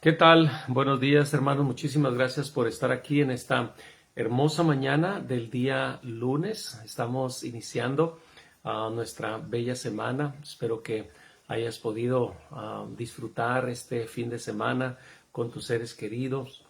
¿Qué tal? Buenos días, hermanos. Muchísimas gracias por estar aquí en esta hermosa mañana del día lunes. Estamos iniciando nuestra bella semana. Espero que hayas podido disfrutar este fin de semana con tus seres queridos.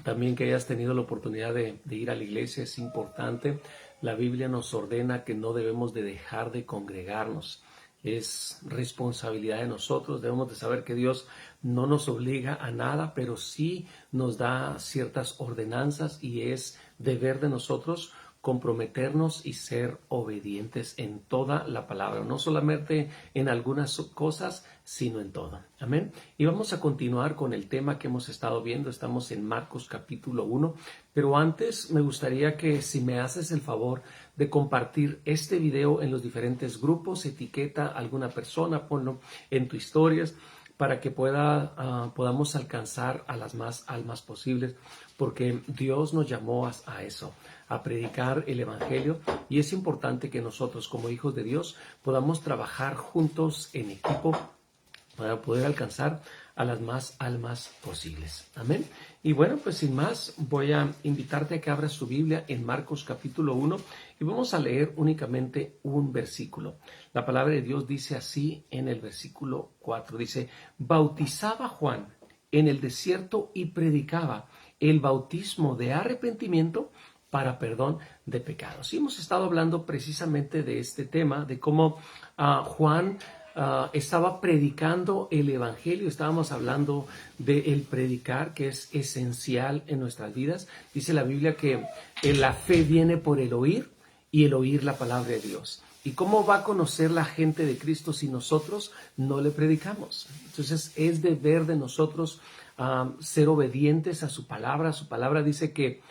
También que hayas tenido la oportunidad de ir a la iglesia es importante. La Biblia nos ordena que no debemos de dejar de congregarnos. Es responsabilidad de nosotros. Debemos de saber que Dios no nos obliga a nada, pero sí nos da ciertas ordenanzas y es deber de nosotros comprometernos y ser obedientes en toda la palabra, no solamente en algunas cosas, sino en todo. Amén. Y vamos a continuar con el tema que hemos estado viendo. Estamos en Marcos capítulo 1, pero antes me gustaría que si me haces el favor de compartir este video en los diferentes grupos, etiqueta a alguna persona, ponlo en tus historias, para que podamos alcanzar a las más almas posibles, porque Dios nos llamó a eso, a predicar el Evangelio, y es importante que nosotros como hijos de Dios podamos trabajar juntos en equipo para poder alcanzar a las más almas posibles. Amén. Y bueno, pues sin más, voy a invitarte a que abras tu Biblia en Marcos capítulo 1 y vamos a leer únicamente un versículo. La palabra de Dios dice así en el versículo 4. Dice, bautizaba Juan en el desierto y predicaba el bautismo de arrepentimiento para perdón de pecados. Y hemos estado hablando precisamente de este tema, de cómo Juan estaba predicando el Evangelio. Estábamos hablando del predicar, que es esencial en nuestras vidas. Dice la Biblia que la fe viene por el oír y el oír la palabra de Dios. ¿Y cómo va a conocer la gente de Cristo si nosotros no le predicamos? Entonces es deber de nosotros ser obedientes a su palabra. Su palabra dice que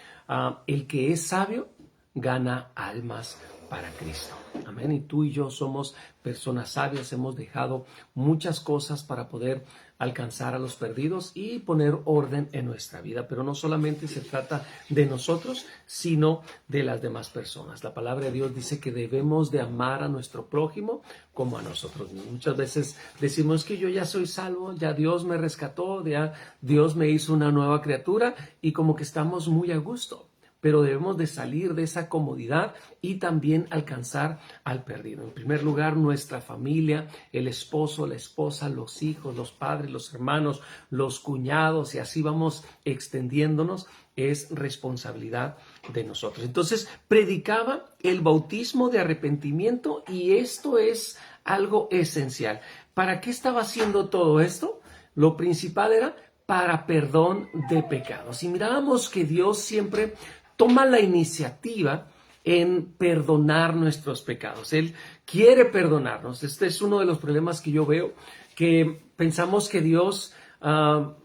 el que es sabio gana almas para Cristo. Amén. Y tú y yo somos personas sabias, hemos dejado muchas cosas para poder alcanzar a los perdidos y poner orden en nuestra vida. Pero no solamente se trata de nosotros, sino de las demás personas. La palabra de Dios dice que debemos de amar a nuestro prójimo como a nosotros mismos. Muchas veces decimos que yo ya soy salvo, ya Dios me rescató, ya Dios me hizo una nueva criatura y como que estamos muy a gusto. Pero debemos de salir de esa comodidad y también alcanzar al perdido. En primer lugar, nuestra familia, el esposo, la esposa, los hijos, los padres, los hermanos, los cuñados, y así vamos extendiéndonos, es responsabilidad de nosotros. Entonces, predicaba el bautismo de arrepentimiento y esto es algo esencial. ¿Para qué estaba haciendo todo esto? Lo principal era para perdón de pecados. Y mirábamos que Dios siempre toma la iniciativa en perdonar nuestros pecados. Él quiere perdonarnos. Este es uno de los problemas que yo veo, que pensamos que Dios no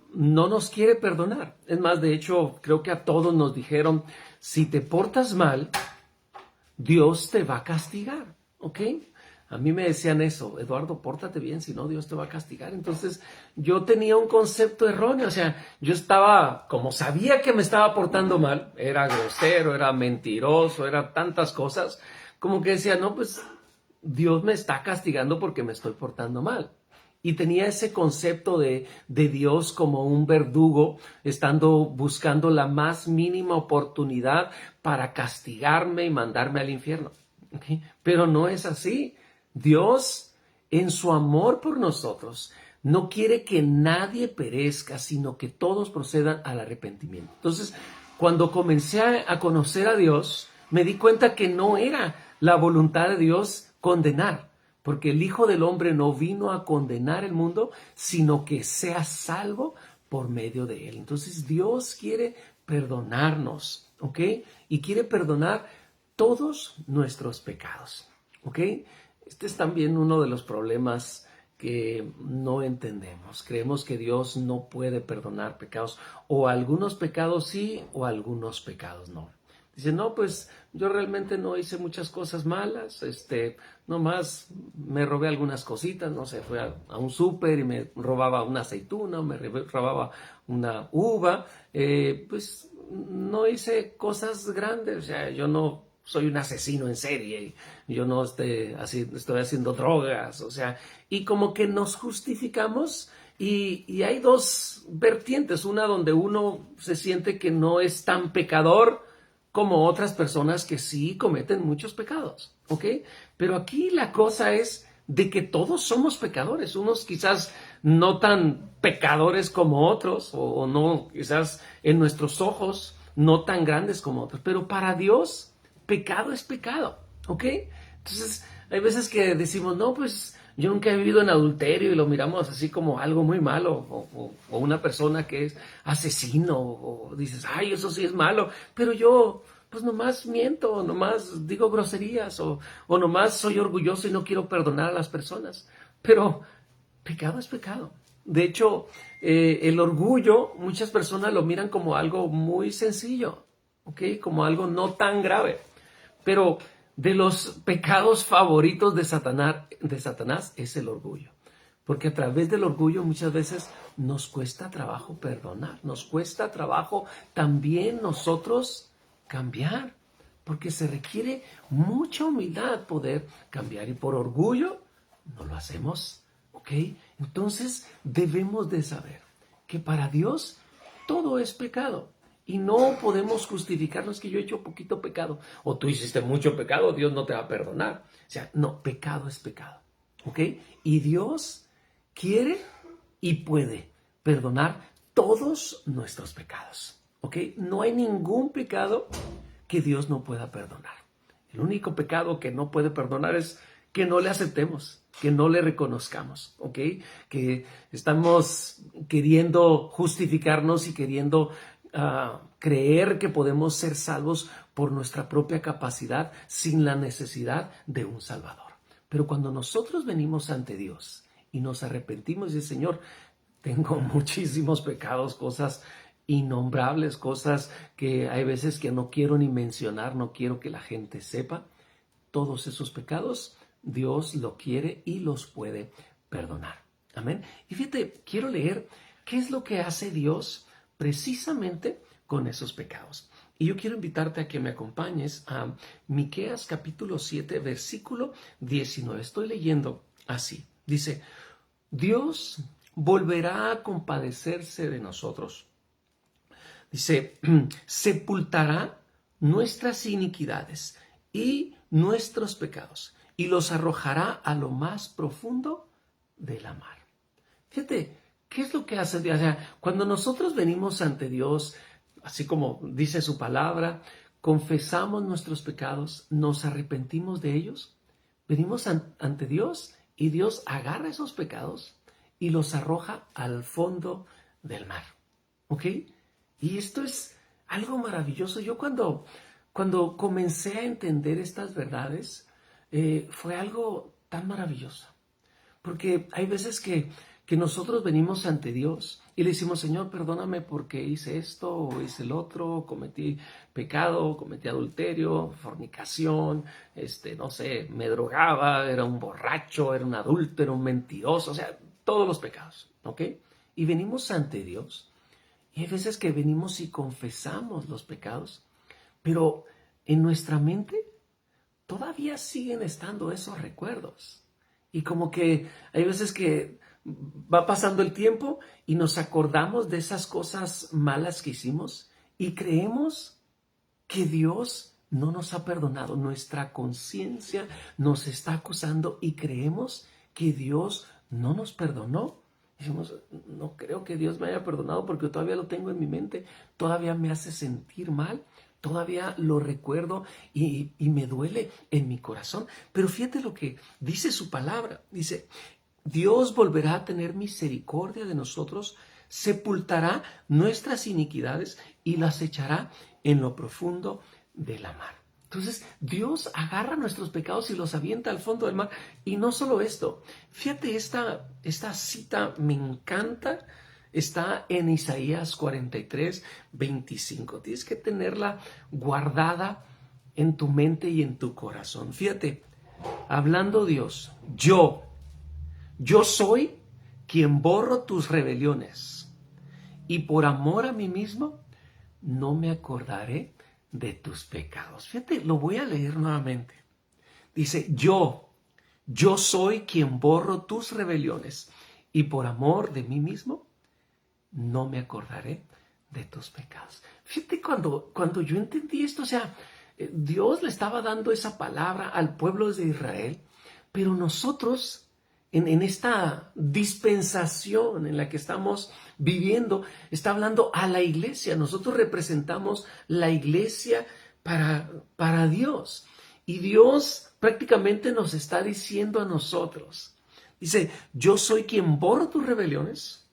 nos quiere perdonar. Es más, de hecho, creo que a todos nos dijeron, si te portas mal, Dios te va a castigar, ¿ok? A mí me decían eso, Eduardo, pórtate bien, si no Dios te va a castigar. Entonces yo tenía un concepto erróneo, o sea, yo estaba, como sabía que me estaba portando mal, era grosero, era mentiroso, era tantas cosas, como que decía, no, pues Dios me está castigando porque me estoy portando mal. Y tenía ese concepto de Dios como un verdugo, buscando la más mínima oportunidad para castigarme y mandarme al infierno. ¿Okay? Pero no es así. Dios, en su amor por nosotros, no quiere que nadie perezca, sino que todos procedan al arrepentimiento. Entonces, cuando comencé a conocer a Dios, me di cuenta que no era la voluntad de Dios condenar, porque el Hijo del Hombre no vino a condenar el mundo, sino que sea salvo por medio de él. Entonces, Dios quiere perdonarnos, ¿ok? Y quiere perdonar todos nuestros pecados, ¿ok? Este es también uno de los problemas que no entendemos. Creemos que Dios no puede perdonar pecados, o algunos pecados sí, o algunos pecados no. Dice, no, pues yo realmente no hice muchas cosas malas, nomás me robé algunas cositas, no sé, fui a un súper y me robaba una aceituna, me robaba una uva, pues no hice cosas grandes, o sea, yo no soy un asesino en serie, yo no estoy haciendo drogas, o sea, y como que nos justificamos Y hay dos vertientes, una donde uno se siente que no es tan pecador como otras personas que sí cometen muchos pecados, ¿ok? Pero aquí la cosa es de que todos somos pecadores, unos quizás no tan pecadores como otros, o no, quizás en nuestros ojos no tan grandes como otros, pero para Dios pecado es pecado, ¿ok? Entonces hay veces que decimos, no, pues yo nunca he vivido en adulterio y lo miramos así como algo muy malo, o una persona que es asesino, o dices, ay, eso sí es malo, pero yo pues nomás miento, nomás digo groserías, o nomás soy orgulloso y no quiero perdonar a las personas. Pero pecado es pecado. De hecho, el orgullo, muchas personas lo miran como algo muy sencillo, ¿ok? Como algo no tan grave. Pero de los pecados favoritos de Satanás es el orgullo. Porque a través del orgullo muchas veces nos cuesta trabajo perdonar, nos cuesta trabajo también nosotros cambiar, porque se requiere mucha humildad poder cambiar y por orgullo no lo hacemos, ¿ok? Entonces debemos de saber que para Dios todo es pecado. Y no podemos justificarnos que yo he hecho poquito pecado. O tú hiciste mucho pecado, Dios no te va a perdonar. O sea, no, pecado es pecado. ¿Ok? Y Dios quiere y puede perdonar todos nuestros pecados. ¿Ok? No hay ningún pecado que Dios no pueda perdonar. El único pecado que no puede perdonar es que no le aceptemos, que no le reconozcamos, ¿ok? Que estamos queriendo justificarnos y queriendo creer que podemos ser salvos por nuestra propia capacidad sin la necesidad de un Salvador. Pero cuando nosotros venimos ante Dios y nos arrepentimos y decimos, Señor, tengo muchísimos pecados, cosas innombrables, cosas que hay veces que no quiero ni mencionar, no quiero que la gente sepa. Todos esos pecados Dios lo quiere y los puede perdonar. Amén. Y fíjate, quiero leer qué es lo que hace Dios precisamente con esos pecados. Y yo quiero invitarte a que me acompañes a Miqueas capítulo 7, versículo 19. Estoy leyendo así. Dice, Dios volverá a compadecerse de nosotros. Dice, sepultará nuestras iniquidades y nuestros pecados y los arrojará a lo más profundo de la mar. Fíjate, ¿qué es lo que hace Dios? O sea, cuando nosotros venimos ante Dios, así como dice su palabra, confesamos nuestros pecados, nos arrepentimos de ellos, venimos ante Dios y Dios agarra esos pecados y los arroja al fondo del mar. ¿Ok? Y esto es algo maravilloso. Yo cuando comencé a entender estas verdades, fue algo tan maravilloso. Porque hay veces que nosotros venimos ante Dios y le decimos, Señor, perdóname porque hice esto o hice el otro, cometí pecado, cometí adulterio, fornicación, no sé, me drogaba, era un borracho, era un adúltero, un mentiroso, o sea, todos los pecados, ¿ok? Y venimos ante Dios y hay veces que venimos y confesamos los pecados, pero en nuestra mente todavía siguen estando esos recuerdos. Y como que hay veces que va pasando el tiempo y nos acordamos de esas cosas malas que hicimos y creemos que Dios no nos ha perdonado. Nuestra conciencia nos está acusando y creemos que Dios no nos perdonó. Decimos, no creo que Dios me haya perdonado porque todavía lo tengo en mi mente, todavía me hace sentir mal. Todavía lo recuerdo y me duele en mi corazón. Pero fíjate lo que dice su palabra. Dice, Dios volverá a tener misericordia de nosotros, sepultará nuestras iniquidades y las echará en lo profundo de la mar. Entonces, Dios agarra nuestros pecados y los avienta al fondo del mar. Y no solo esto. Fíjate, esta cita me encanta. Está en Isaías 43, 25. Tienes que tenerla guardada en tu mente y en tu corazón. Fíjate, hablando Dios, yo soy quien borro tus rebeliones y por amor a mí mismo no me acordaré de tus pecados. Fíjate, lo voy a leer nuevamente. Dice, yo soy quien borro tus rebeliones y por amor de mí mismo, no me acordaré de tus pecados. Fíjate, cuando yo entendí esto, o sea, Dios le estaba dando esa palabra al pueblo de Israel, pero nosotros, en esta dispensación en la que estamos viviendo, está hablando a la iglesia. Nosotros representamos la iglesia para Dios. Y Dios prácticamente nos está diciendo a nosotros, dice, yo soy quien borro tus rebeliones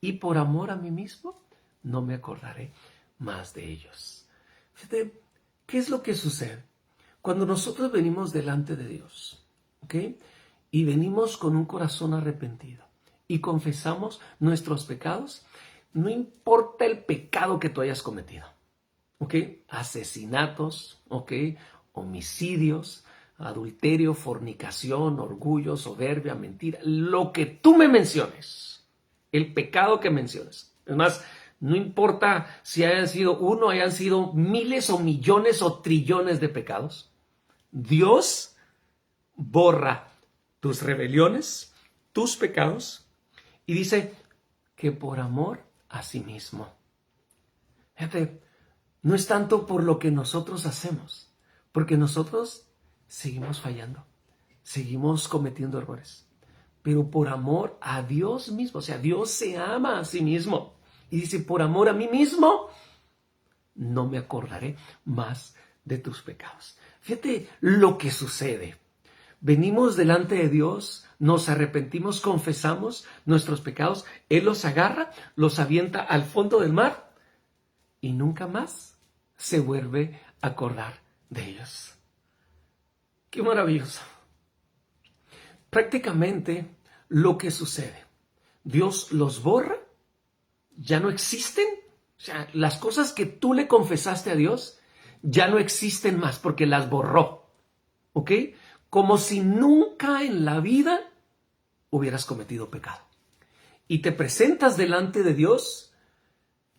y por amor a mí mismo no me acordaré más de ellos. Fíjate, ¿qué es lo que sucede? Cuando nosotros venimos delante de Dios, ¿ok? Y venimos con un corazón arrepentido y confesamos nuestros pecados, no importa el pecado que tú hayas cometido, ¿ok? Asesinatos, ¿ok? Homicidios, adulterio, fornicación, orgullo, soberbia, mentira, lo que tú me menciones, el pecado que menciones. Es más, no importa si hayan sido uno, hayan sido miles o millones o trillones de pecados, Dios borra tus rebeliones, tus pecados, y dice que por amor a sí mismo. Fíjate, no es tanto por lo que nosotros hacemos, porque nosotros seguimos fallando, seguimos cometiendo errores, pero por amor a Dios mismo. O sea, Dios se ama a sí mismo y dice, por amor a mí mismo, no me acordaré más de tus pecados. Fíjate lo que sucede. Venimos delante de Dios, nos arrepentimos, confesamos nuestros pecados, Él los agarra, los avienta al fondo del mar y nunca más se vuelve a acordar de ellos. ¡Qué maravilloso! Prácticamente lo que sucede, Dios los borra, ya no existen. O sea, las cosas que tú le confesaste a Dios ya no existen más porque las borró, ¿ok? Como si nunca en la vida hubieras cometido pecado. Y te presentas delante de Dios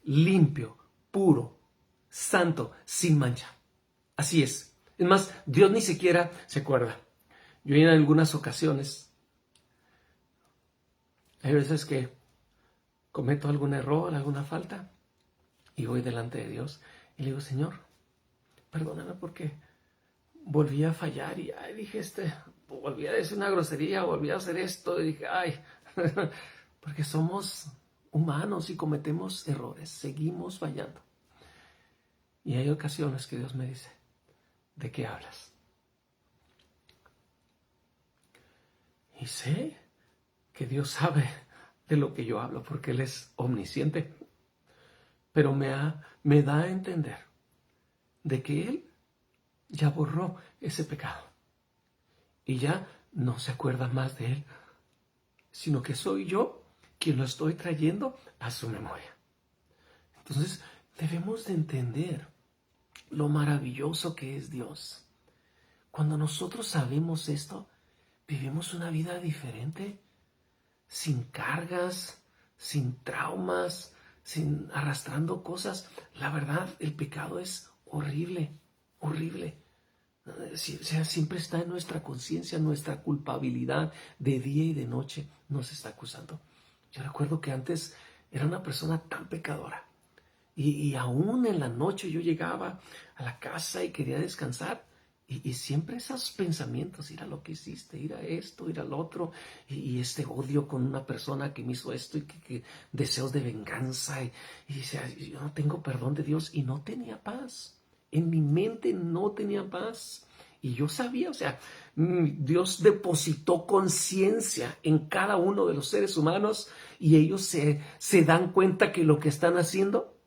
limpio, puro, santo, sin mancha. Así es. Es más, Dios ni siquiera se acuerda. Yo en algunas ocasiones, hay veces que cometo algún error, alguna falta, y voy delante de Dios y le digo, Señor, perdóname porque volví a fallar y dije, volví a decir una grosería, volví a hacer esto, y dije, porque somos humanos y cometemos errores, seguimos fallando. Y hay ocasiones que Dios me dice, ¿de qué hablas? Y sé que Dios sabe de lo que yo hablo porque Él es omnisciente, pero me da a entender de que Él ya borró ese pecado y ya no se acuerda más de él, sino que soy yo quien lo estoy trayendo a su memoria. Entonces debemos de entender lo maravilloso que es Dios. Cuando nosotros sabemos esto, vivimos una vida diferente, sin cargas, sin traumas, sin arrastrando cosas. La verdad, el pecado es horrible, horrible. O sea, siempre está en nuestra conciencia, nuestra culpabilidad de día y de noche nos está acusando. Yo recuerdo que antes era una persona tan pecadora y aún en la noche yo llegaba a la casa y quería descansar y siempre esos pensamientos, ir a lo que hiciste, ir a esto, ir al otro y este odio con una persona que me hizo esto y que deseos de venganza y decía, yo no tengo perdón de Dios y no tenía paz. En mi mente no tenía paz. Y yo sabía, o sea, Dios depositó conciencia en cada uno de los seres humanos y ellos se dan cuenta que lo que están haciendo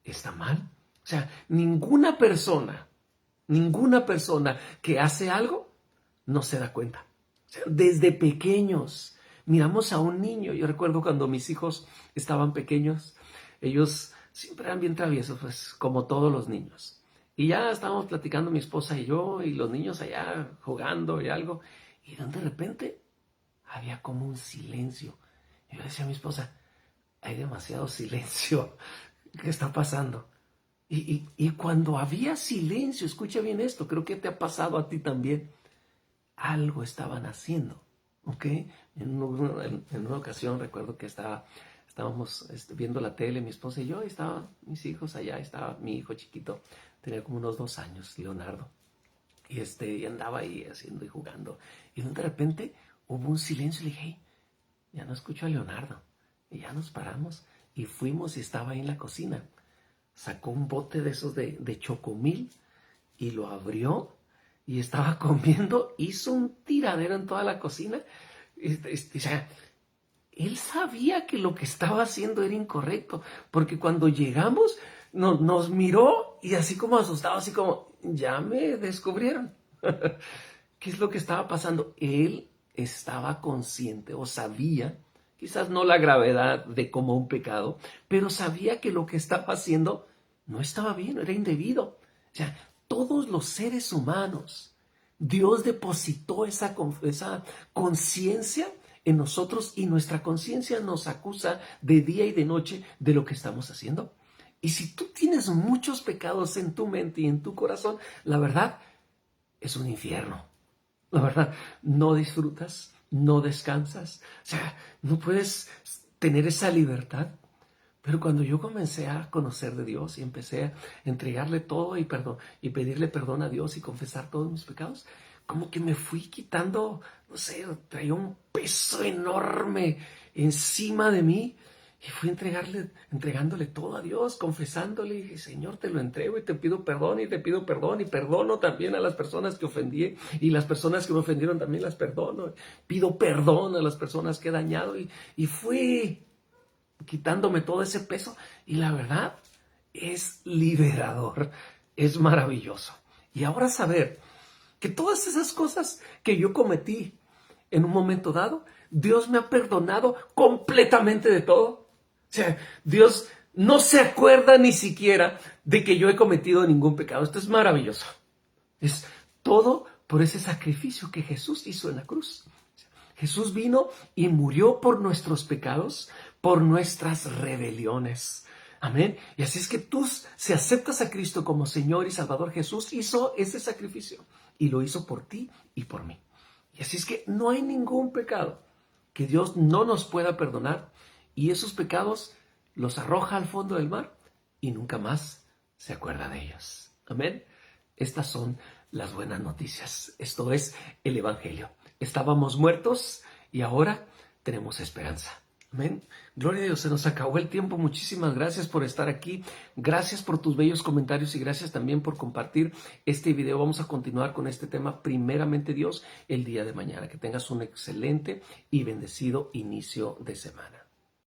está mal. O sea, ninguna persona que hace algo no se da cuenta. O sea, desde pequeños miramos a un niño. Yo recuerdo cuando mis hijos estaban pequeños, ellos siempre eran bien traviesos, pues como todos los niños. Y ya estábamos platicando mi esposa y yo, y los niños allá jugando y algo. Y de repente había como un silencio. Y yo decía a mi esposa, hay demasiado silencio. ¿Qué está pasando? Y cuando había silencio, escucha bien esto, creo que te ha pasado a ti también. Algo estaban haciendo ¿ok? En una ocasión recuerdo que estábamos viendo la tele, mi esposa y yo, y estaban mis hijos allá, estaba mi hijo chiquito, tenía como unos 2 años, Leonardo, y andaba ahí haciendo y jugando. Y de repente hubo un silencio y le dije, hey, ya no escucho a Leonardo. Y ya nos paramos y fuimos y estaba ahí en la cocina. Sacó un bote de esos de chocomil y lo abrió y estaba comiendo, hizo un tiradero en toda la cocina. O sea, él sabía que lo que estaba haciendo era incorrecto, porque cuando llegamos nos miró y así como asustado, así como, ya me descubrieron. ¿Qué es lo que estaba pasando? Él estaba consciente o sabía, quizás no la gravedad de como un pecado, pero sabía que lo que estaba haciendo no estaba bien, era indebido. O sea, todos los seres humanos, Dios depositó esa conciencia en nosotros y nuestra conciencia nos acusa de día y de noche de lo que estamos haciendo. Y si tú tienes muchos pecados en tu mente y en tu corazón, la verdad es un infierno. La verdad, no disfrutas, no descansas. O sea, no puedes tener esa libertad. Pero cuando yo comencé a conocer de Dios y empecé a entregarle todo y pedirle perdón a Dios y confesar todos mis pecados, como que me fui quitando, no sé, traía un peso enorme encima de mí y fui entregándole todo a Dios, confesándole, y dije, Señor, te lo entrego y te pido perdón y te pido perdón y perdono también a las personas que ofendí y las personas que me ofendieron también las perdono. Pido perdón a las personas que he dañado y fui quitándome todo ese peso y la verdad es liberador, es maravilloso. Y ahora saber que todas esas cosas que yo cometí en un momento dado, Dios me ha perdonado completamente de todo. O sea, Dios no se acuerda ni siquiera de que yo he cometido ningún pecado. Esto es maravilloso. Es todo por ese sacrificio que Jesús hizo en la cruz. Jesús vino y murió por nuestros pecados, por nuestras rebeliones. Amén. Y así es que tú, si aceptas a Cristo como Señor y Salvador, Jesús hizo ese sacrificio y lo hizo por ti y por mí. Y así es que no hay ningún pecado que Dios no nos pueda perdonar y esos pecados los arroja al fondo del mar y nunca más se acuerda de ellos. Amén. Estas son las buenas noticias. Esto es el Evangelio. Estábamos muertos y ahora tenemos esperanza. Amén. Gloria a Dios, se nos acabó el tiempo. Muchísimas gracias por estar aquí. Gracias por tus bellos comentarios y gracias también por compartir este video. Vamos a continuar con este tema, primeramente Dios, el día de mañana. Que tengas un excelente y bendecido inicio de semana.